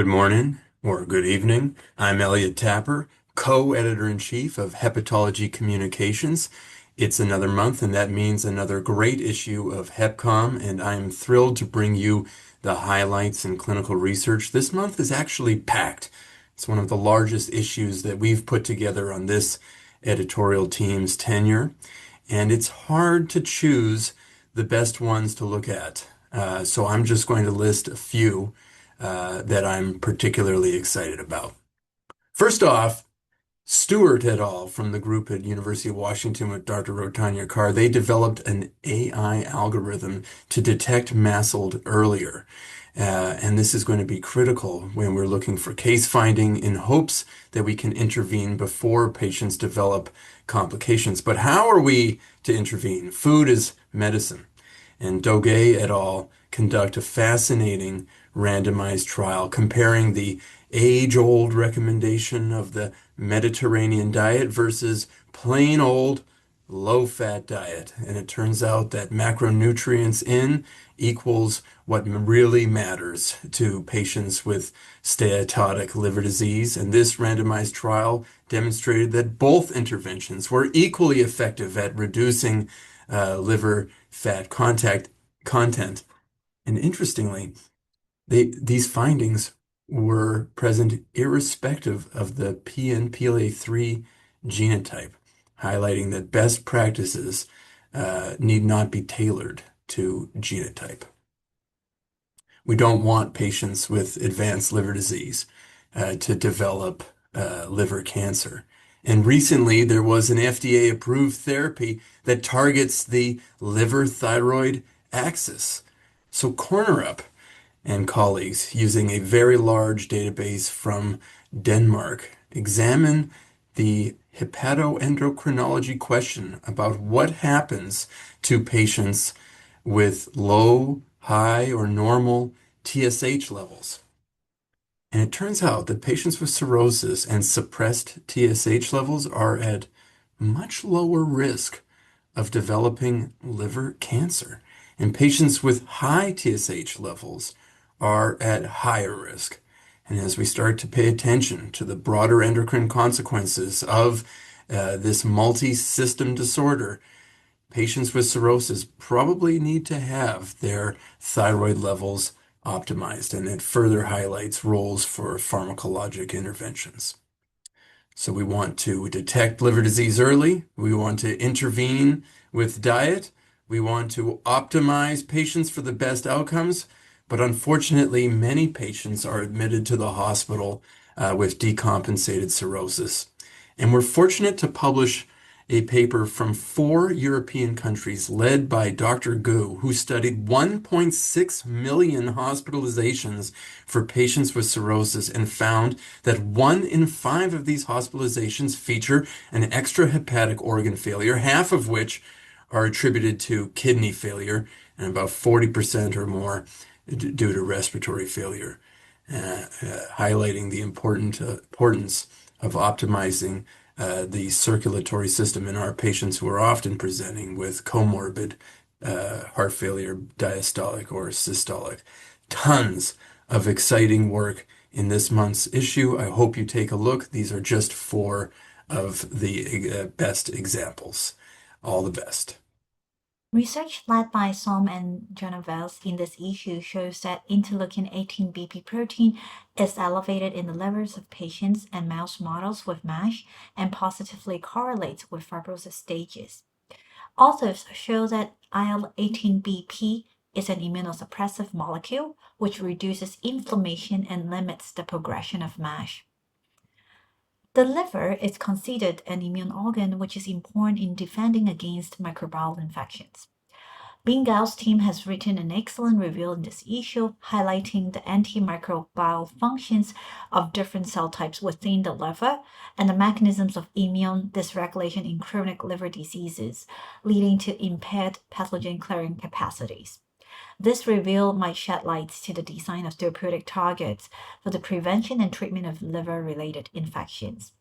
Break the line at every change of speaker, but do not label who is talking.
Good morning or good evening. I'm Elliot Tapper, co-editor-in-chief of Hepatology Communications. It's another month, and that means another great issue of HepCom, and I'm thrilled to bring you the highlights in clinical research. This month is actually packed. It's one of the largest issues that we've put together on this editorial team's tenure, and it's hard to choose the best ones to look at. So I'm just going to list a few that I'm particularly excited about. First off, Stewart et al. From the group at University of Washington with Dr. Rotanya Carr, they developed an AI algorithm to detect MASLD earlier. And this is going to be critical when we're looking for case finding in hopes that we can intervene before patients develop complications. But how are we to intervene? Food is medicine. And Doge et al. Conduct a fascinating randomized trial comparing the age-old recommendation of the Mediterranean diet versus plain old low-fat diet. And it turns out that macronutrients in equals what really matters to patients with steatotic liver disease. And this randomized trial demonstrated that both interventions were equally effective at reducing liver fat content. And interestingly, these findings were present irrespective of the PNPLA3 genotype, highlighting that best practices need not be tailored to genotype. We don't want patients with advanced liver disease to develop liver cancer. And recently, there was an FDA-approved therapy that targets the liver-thyroid axis. So CornerUp and colleagues, using a very large database from Denmark, examine the hepatoendocrinology question about what happens to patients with low, high, or normal TSH levels. And it turns out that patients with cirrhosis and suppressed TSH levels are at much lower risk of developing liver cancer. And patients with high TSH levels are at higher risk. And as we start to pay attention to the broader endocrine consequences of this multi-system disorder, patients with cirrhosis probably need to have their thyroid levels optimized, and it further highlights roles for pharmacologic interventions. So we want to detect liver disease early. We want to intervene with diet. We want to optimize patients for the best outcomes. But unfortunately, many patients are admitted to the hospital with decompensated cirrhosis. And we're fortunate to publish a paper from 4 European countries led by Dr. Gu, who studied 1.6 million hospitalizations for patients with cirrhosis and found that 1 in 5 of these hospitalizations feature an extrahepatic organ failure, half of which are attributed to kidney failure, and about 40% or more due to respiratory failure, highlighting the importance of optimizing the circulatory system in our patients who are often presenting with comorbid heart failure, diastolic or systolic. Tons of exciting work in this month's issue. I hope you take a look. These are just 4 of the best examples. All the best.
Research led by Som and Genovese in this issue shows that interleukin-18 BP protein is elevated in the livers of patients and mouse models with MASH and positively correlates with fibrosis stages. Authors show that IL-18 BP is an immunosuppressive molecule which reduces inflammation and limits the progression of MASH. The liver is considered an immune organ which is important in defending against microbial infections. Bingal's team has written an excellent review on this issue, highlighting the antimicrobial functions of different cell types within the liver and the mechanisms of immune dysregulation in chronic liver diseases, leading to impaired pathogen clearing capacities. This review might shed light to the design of therapeutic targets for the prevention and treatment of liver-related infections.